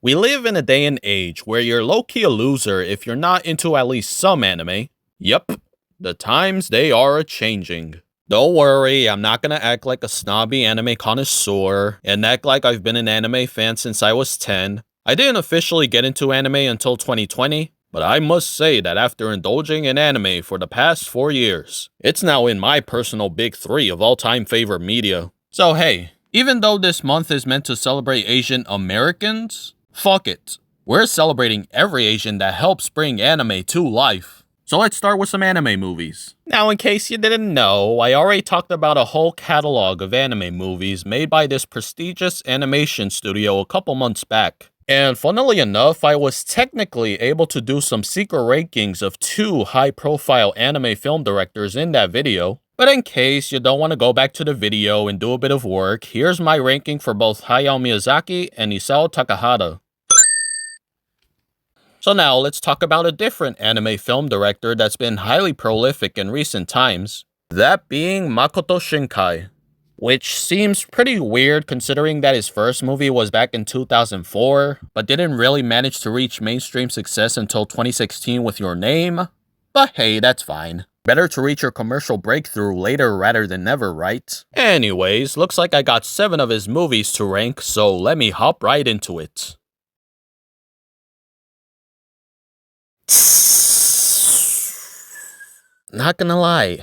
We live in a day and age where you're low-key a loser if you're not into at least some anime. Yep, the times they are a-changing. Don't worry, I'm not gonna act like a snobby anime connoisseur and act like I've been an anime fan since I was 10. I didn't officially get into anime until 2020, but I must say that after indulging in anime for the past 4 years, it's now in my personal big 3 of all-time favorite media. So hey, even though this month is meant to celebrate Asian Americans, fuck it. We're celebrating every Asian that helps bring anime to life. So let's start with some anime movies. Now, in case you didn't know, I already talked about a whole catalog of anime movies made by this prestigious animation studio a couple months back. And funnily enough, I was technically able to do some secret rankings of 2 high-profile anime film directors in that video. But in case you don't want to go back to the video and do a bit of work, here's my ranking for both Hayao Miyazaki and Isao Takahata. So now let's talk about a different anime film director that's been highly prolific in recent times, that being Makoto Shinkai. Which seems pretty weird considering that his first movie was back in 2004, but didn't really manage to reach mainstream success until 2016 with Your Name. But hey, that's fine. Better to reach your commercial breakthrough later rather than never, right? Anyways, looks like I got 7 of his movies to rank, so let me hop right into it. Not gonna lie,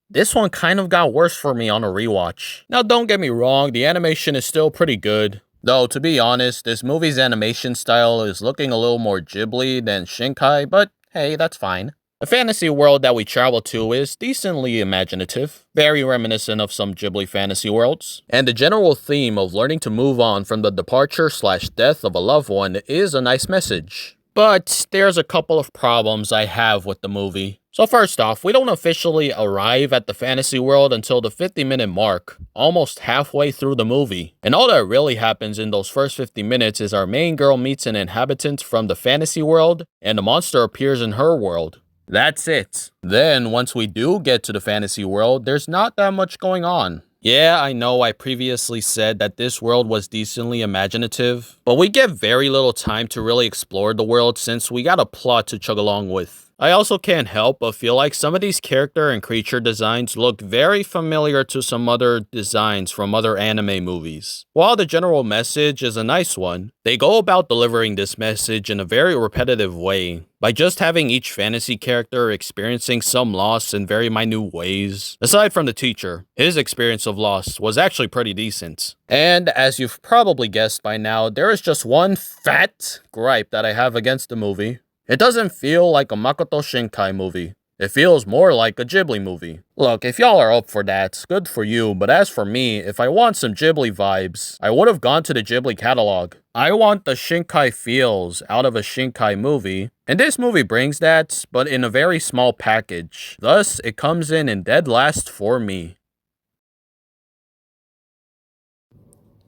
this one kind of got worse for me on a rewatch. Now don't get me wrong, the animation is still pretty good. Though, to be honest, this movie's animation style is looking a little more Ghibli than Shinkai, but hey, that's fine. The fantasy world that we travel to is decently imaginative, very reminiscent of some Ghibli fantasy worlds, and the general theme of learning to move on from the departure/death of a loved one is a nice message. But there's a couple of problems I have with the movie. So first off, we don't officially arrive at the fantasy world until the 50-minute mark, almost halfway through the movie. And all that really happens in those first 50 minutes is our main girl meets an inhabitant from the fantasy world, and a monster appears in her world. That's it. Then, once we do get to the fantasy world, there's not that much going on. Yeah, I know I previously said that this world was decently imaginative, but we get very little time to really explore the world since we got a plot to chug along with. I also can't help but feel like some of these character and creature designs look very familiar to some other designs from other anime movies. While the general message is a nice one, they go about delivering this message in a very repetitive way, by just having each fantasy character experiencing some loss in very minute ways. Aside from the teacher, his experience of loss was actually pretty decent. And as you've probably guessed by now, there is just one fat gripe that I have against the movie. It doesn't feel like a Makoto Shinkai movie. It feels more like a Ghibli movie. Look, if y'all are up for that, good for you, but as for me, if I want some Ghibli vibes, I would have gone to the Ghibli catalog. I want the Shinkai feels out of a Shinkai movie, and this movie brings that, but in a very small package. Thus, it comes in dead last for me.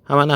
What?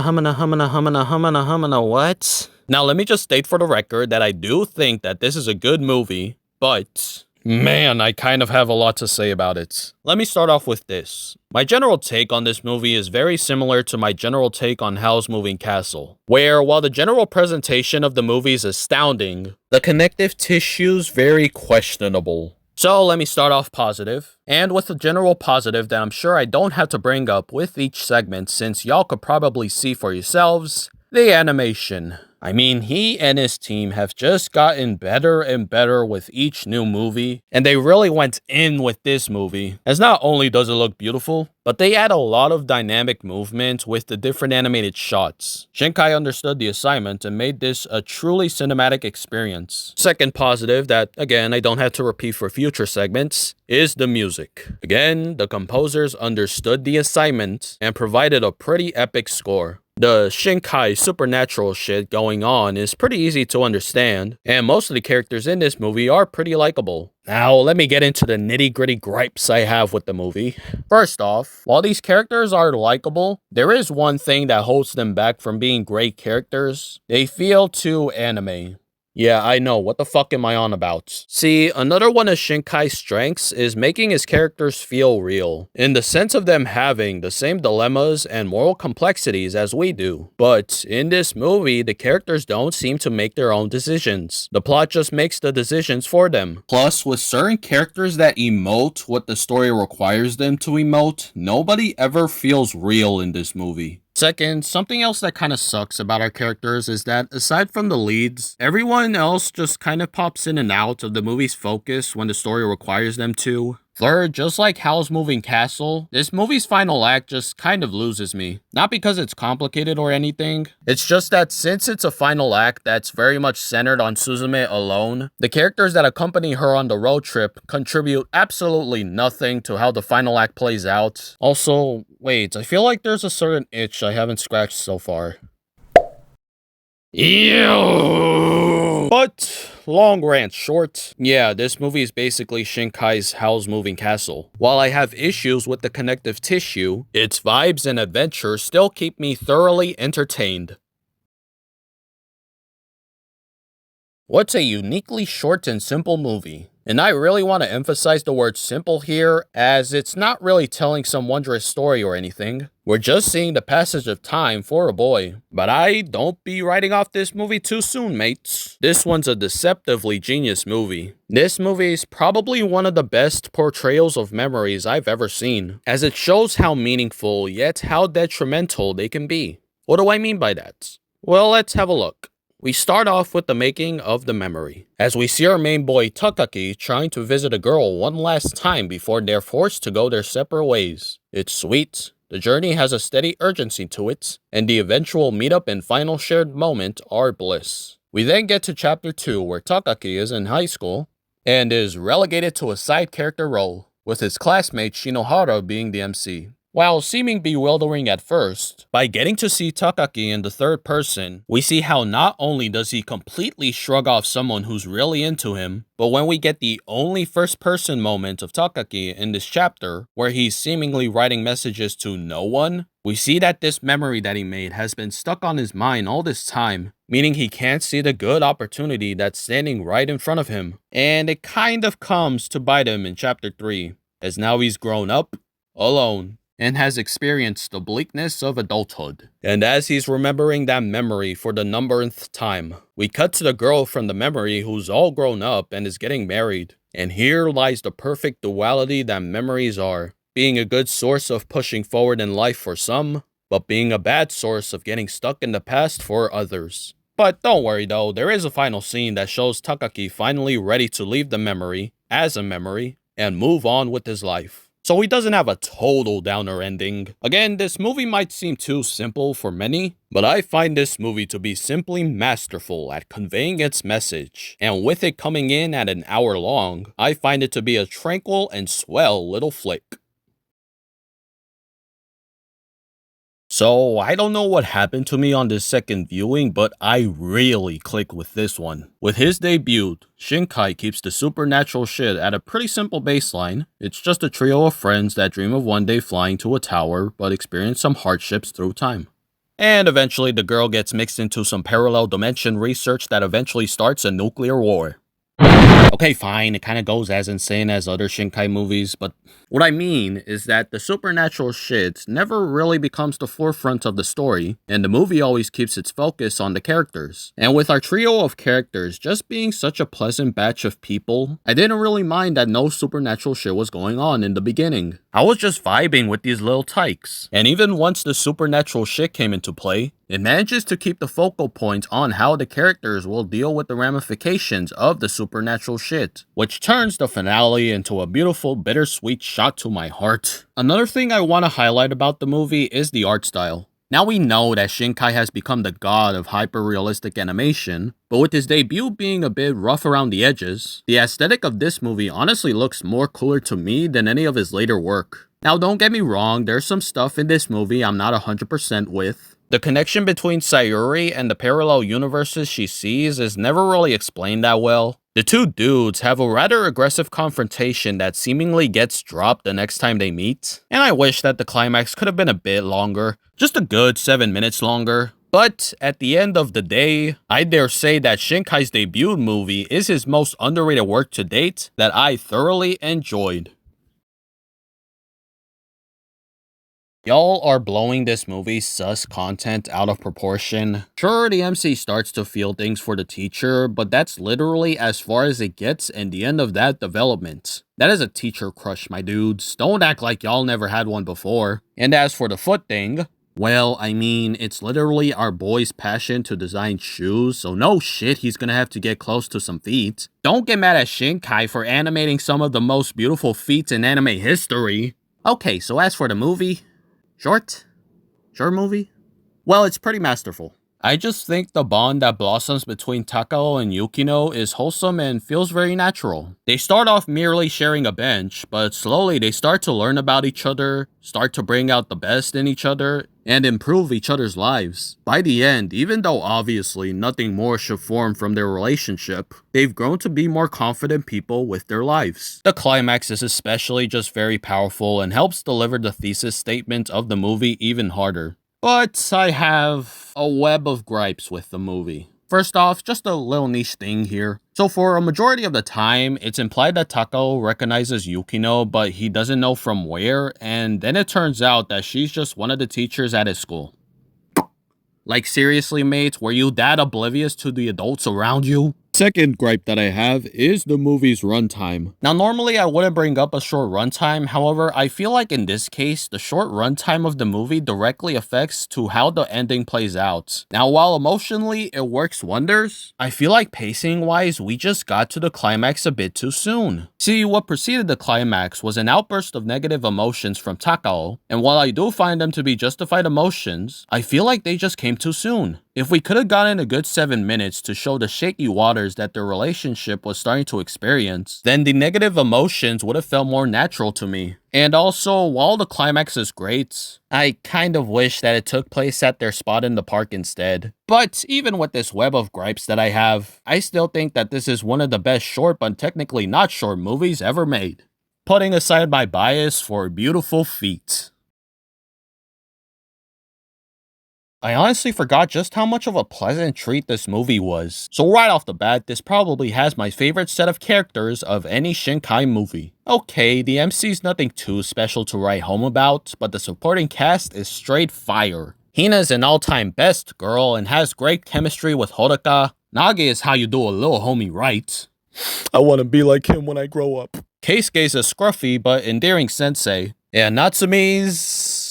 Now let me just state for the record that I do think that this is a good movie, but man, I kind of have a lot to say about it. Let me start off with this. My general take on this movie is very similar to my general take on Howl's Moving Castle, where while the general presentation of the movie is astounding, the connective tissue's very questionable. So let me start off positive, and with a general positive that I'm sure I don't have to bring up with each segment since y'all could probably see for yourselves, the animation. I mean, he and his team have just gotten better and better with each new movie, and they really went in with this movie, as not only does it look beautiful, but they add a lot of dynamic movement with the different animated shots. Shinkai understood the assignment and made this a truly cinematic experience. Second positive that, again, I don't have to repeat for future segments, is the music. Again, the composers understood the assignment and provided a pretty epic score. The Shinkai supernatural shit going on is pretty easy to understand, and most of the characters in this movie are pretty likable. Now, let me get into the nitty-gritty gripes I have with the movie. First off, while these characters are likable, there is one thing that holds them back from being great characters. They feel too anime. Yeah, I know. What the fuck am I on about? See, another one of Shinkai's strengths is making his characters feel real, in the sense of them having the same dilemmas and moral complexities as we do. But in this movie, the characters don't seem to make their own decisions. The plot just makes the decisions for them. Plus, with certain characters that emote what the story requires them to emote, nobody ever feels real in this movie. Second, something else that kind of sucks about our characters is that aside from the leads, everyone else just kind of pops in and out of the movie's focus when the story requires them to. Third, just like Howl's Moving Castle, this movie's final act just kind of loses me. Not because it's complicated or anything, it's just that since it's a final act that's very much centered on Suzume alone, the characters that accompany her on the road trip contribute absolutely nothing to how the final act plays out. Also, wait, I feel like there's a certain itch I haven't scratched so far. Ew. But long rant short, yeah, this movie is basically Shinkai's Howl's Moving Castle. While I have issues with the connective tissue, its vibes and adventure still keep me thoroughly entertained. What's a uniquely short and simple movie? And I really want to emphasize the word simple here, as it's not really telling some wondrous story or anything. We're just seeing the passage of time for a boy. But don't be writing off this movie too soon, mates. This one's a deceptively genius movie. This movie is probably one of the best portrayals of memories I've ever seen, as it shows how meaningful yet how detrimental they can be. What do I mean by that? Well, let's have a look. We start off with the making of the memory, as we see our main boy Takaki trying to visit a girl one last time before they're forced to go their separate ways. It's sweet, the journey has a steady urgency to it, and the eventual meetup and final shared moment are bliss. We then get to chapter 2 where Takaki is in high school and is relegated to a side character role, with his classmate Shinohara being the MC. While seeming bewildering at first, by getting to see Takaki in the third person, we see how not only does he completely shrug off someone who's really into him, but when we get the only first person moment of Takaki in this chapter, where he's seemingly writing messages to no one, we see that this memory that he made has been stuck on his mind all this time, meaning he can't see the good opportunity that's standing right in front of him. And it kind of comes to bite him in chapter 3, as now he's grown up, alone, and has experienced the bleakness of adulthood. And as he's remembering that memory for the numberenth time, we cut to the girl from the memory who's all grown up and is getting married. And here lies the perfect duality that memories are, being a good source of pushing forward in life for some, but being a bad source of getting stuck in the past for others. But don't worry though, there is a final scene that shows Takaki finally ready to leave the memory, as a memory, and move on with his life. So he doesn't have a total downer ending. Again, this movie might seem too simple for many, but I find this movie to be simply masterful at conveying its message. And with it coming in at an hour long, I find it to be a tranquil and swell little flick. So, I don't know what happened to me on this second viewing, but I really click with this one. With his debut, Shinkai keeps the supernatural shit at a pretty simple baseline. It's just a trio of friends that dream of one day flying to a tower, but experience some hardships through time. And eventually the girl gets mixed into some parallel dimension research that eventually starts a nuclear war. Okay, fine, it kind of goes as insane as other Shinkai movies, but what I mean is that the supernatural shit never really becomes the forefront of the story, and the movie always keeps its focus on the characters. And with our trio of characters just being such a pleasant batch of people, I didn't really mind that no supernatural shit was going on in the beginning. I was just vibing with these little tykes. And even once the supernatural shit came into play, it manages to keep the focal point on how the characters will deal with the ramifications of the supernatural shit, which turns the finale into a beautiful, bittersweet shot to my heart. Another thing I want to highlight about the movie is the art style. Now we know that Shinkai has become the god of hyper-realistic animation, but with his debut being a bit rough around the edges, the aesthetic of this movie honestly looks more cooler to me than any of his later work. Now don't get me wrong, there's some stuff in this movie I'm not 100% with. The connection between Sayuri and the parallel universes she sees is never really explained that well. The two dudes have a rather aggressive confrontation that seemingly gets dropped the next time they meet, and I wish that the climax could have been a bit longer, just a good 7 minutes longer. But at the end of the day, I dare say that Shinkai's debut movie is his most underrated work to date that I thoroughly enjoyed. Y'all are blowing this movie's sus content out of proportion. Sure, the MC starts to feel things for the teacher, but that's literally as far as it gets and the end of that development. That is a teacher crush, my dudes. Don't act like y'all never had one before. And as for the foot thing, well, I mean, it's literally our boy's passion to design shoes, so no shit he's gonna have to get close to some feet. Don't get mad at Shinkai for animating some of the most beautiful feet in anime history. Okay, so as for the movie, short movie? Well, it's pretty masterful. I just think the bond that blossoms between Takao and Yukino is wholesome and feels very natural. They start off merely sharing a bench, but slowly they start to learn about each other, start to bring out the best in each other, and improve each other's lives. By the end, even though obviously nothing more should form from their relationship, they've grown to be more confident people with their lives. The climax is especially just very powerful and helps deliver the thesis statement of the movie even harder. But I have a web of gripes with the movie. First off, just a little niche thing here. So for a majority of the time, it's implied that Takao recognizes Yukino, but he doesn't know from where, and then it turns out that she's just one of the teachers at his school. Like seriously, mates, were you that oblivious to the adults around you? Second gripe that I have is the movie's runtime. Now, normally I wouldn't bring up a short runtime, however, I feel like in this case, the short runtime of the movie directly affects to how the ending plays out. Now, while emotionally it works wonders, I feel like pacing-wise, we just got to the climax a bit too soon. See, what preceded the climax was an outburst of negative emotions from Takao, and while I do find them to be justified emotions, I feel like they just came too soon. If we could have gotten a good 7 minutes to show the shaky waters that their relationship was starting to experience, then the negative emotions would have felt more natural to me. And also, while the climax is great, I kind of wish that it took place at their spot in the park instead. But even with this web of gripes that I have, I still think that this is one of the best short but technically not short movies ever made. Putting aside my bias for beautiful feet. I honestly forgot just how much of a pleasant treat this movie was. So right off the bat, this probably has my favorite set of characters of any Shinkai movie. Okay, the MC's nothing too special to write home about, but the supporting cast is straight fire. Hina's an all-time best girl and has great chemistry with Hodoka. Nage is how you do a little homie right. I want to be like him when I grow up. Keisuke's a scruffy but endearing sensei. And Natsumi's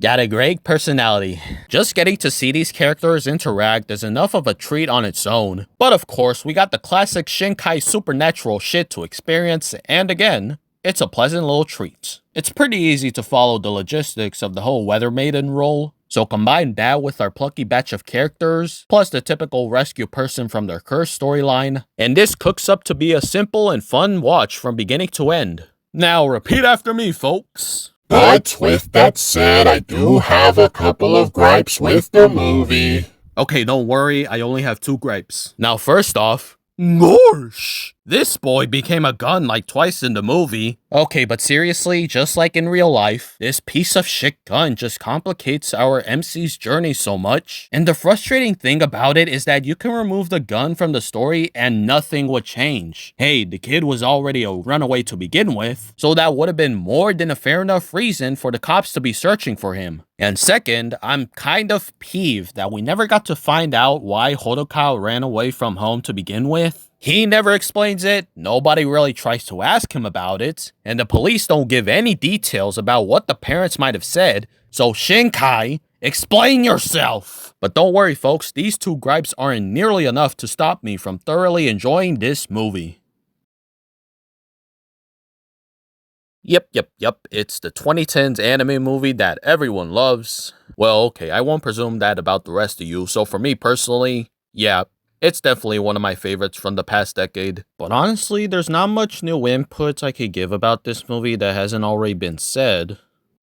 got a great personality. Just getting to see these characters interact is enough of a treat on its own. But of course, we got the classic Shinkai supernatural shit to experience, and again, it's a pleasant little treat. It's pretty easy to follow the logistics of the whole Weather Maiden role, so combine that with our plucky batch of characters, plus the typical rescue person from their curse storyline, and this cooks up to be a simple and fun watch from beginning to end. Now repeat after me, folks. But with that said, I do have a couple of gripes with the movie. Okay, don't worry, I only have 2 gripes. Now first off, Gorsh! This boy became a gun like twice in the movie. Okay, but seriously, just like in real life, this piece of shit gun just complicates our MC's journey so much. And the frustrating thing about it is that you can remove the gun from the story and nothing would change. Hey, the kid was already a runaway to begin with, so that would have been more than a fair enough reason for the cops to be searching for him. And second, I'm kind of peeved that we never got to find out why Hodoka ran away from home to begin with. He never explains it, nobody really tries to ask him about it, and the police don't give any details about what the parents might have said, so Shinkai, explain yourself! But don't worry folks, these 2 gripes aren't nearly enough to stop me from thoroughly enjoying this movie. Yep, it's the 2010s anime movie that everyone loves. Well, okay, I won't presume that about the rest of you, so for me personally, yeah, it's definitely one of my favorites from the past decade. But honestly, there's not much new input I could give about this movie that hasn't already been said.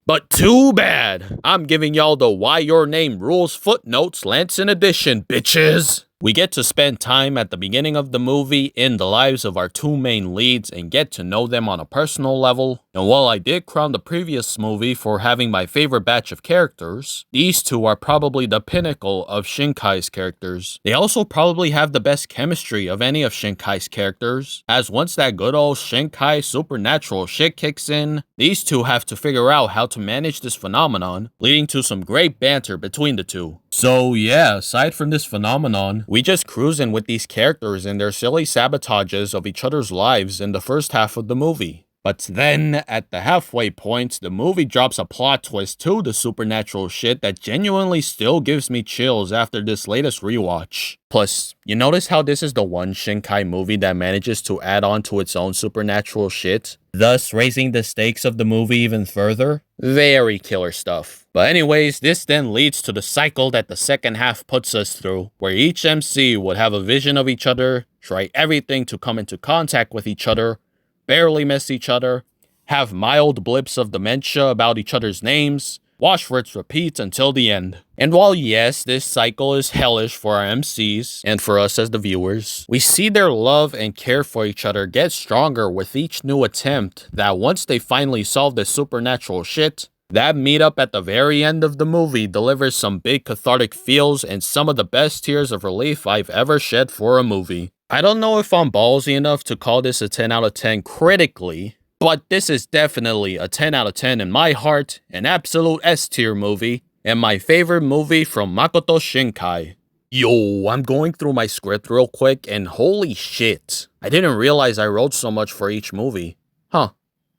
But too bad! I'm giving y'all the Why Your Name Rules footnotes Lansing edition, bitches! We get to spend time at the beginning of the movie in the lives of our two main leads and get to know them on a personal level. And while I did crown the previous movie for having my favorite batch of characters, these two are probably the pinnacle of Shinkai's characters. They also probably have the best chemistry of any of Shinkai's characters, as once that good old Shinkai supernatural shit kicks in, these two have to figure out how to manage this phenomenon, leading to some great banter between the two. So yeah, aside from this phenomenon, we just cruising with these characters and their silly sabotages of each other's lives in the first half of the movie. But then, at the halfway point, the movie drops a plot twist to the supernatural shit that genuinely still gives me chills after this latest rewatch. Plus, you notice how this is the one Shinkai movie that manages to add on to its own supernatural shit, thus raising the stakes of the movie even further? Very killer stuff. But anyways, this then leads to the cycle that the second half puts us through, where each MC would have a vision of each other, try everything to come into contact with each other, barely miss each other, have mild blips of dementia about each other's names, watch for its repeat until the end. And while yes, this cycle is hellish for our MCs and for us as the viewers, we see their love and care for each other get stronger with each new attempt that once they finally solve this supernatural shit, that meetup at the very end of the movie delivers some big cathartic feels and some of the best tears of relief I've ever shed for a movie. I don't know if I'm ballsy enough to call this a 10 out of 10 critically, but this is definitely a 10 out of 10 in my heart, an absolute S-tier movie, and my favorite movie from Makoto Shinkai. Yo, I'm going through my script real quick, and holy shit, I didn't realize I wrote so much for each movie. Huh.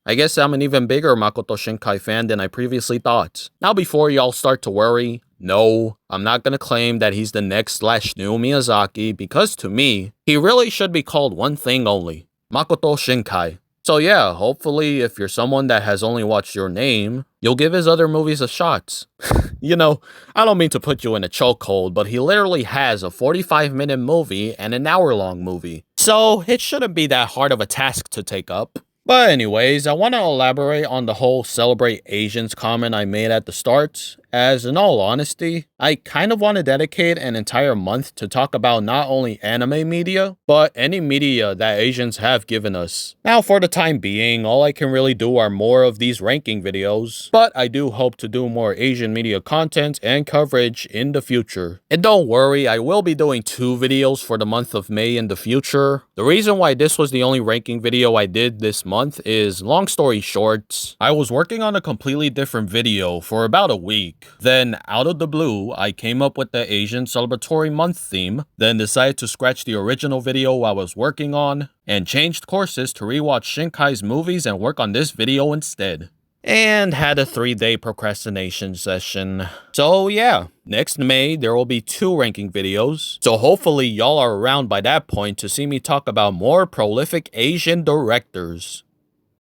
I guess I'm an even bigger Makoto Shinkai fan than I previously thought. Now before y'all start to worry, no, I'm not gonna claim that he's the next /new Miyazaki, because to me, he really should be called one thing only, Makoto Shinkai. So yeah, hopefully if you're someone that has only watched Your Name, you'll give his other movies a shot. You know, I don't mean to put you in a chokehold, but he literally has a 45-minute movie and an hour-long movie. So it shouldn't be that hard of a task to take up. But anyways, I want to elaborate on the whole celebrate Asians comment I made at the start, as in all honesty, I kind of want to dedicate an entire month to talk about not only anime media, but any media that Asians have given us. Now for the time being, all I can really do are more of these ranking videos, but I do hope to do more Asian media content and coverage in the future. And don't worry, I will be doing 2 videos for the month of May in the future. The reason why this was the only ranking video I did this month is, long story short, I was working on a completely different video for about a week. Then, out of the blue, I came up with the Asian Celebratory Month theme, then decided to scratch the original video I was working on, and changed courses to rewatch Shinkai's movies and work on this video instead. And had a 3-day procrastination session. So yeah, next May there will be 2 ranking videos, so hopefully y'all are around by that point to see me talk about more prolific Asian directors.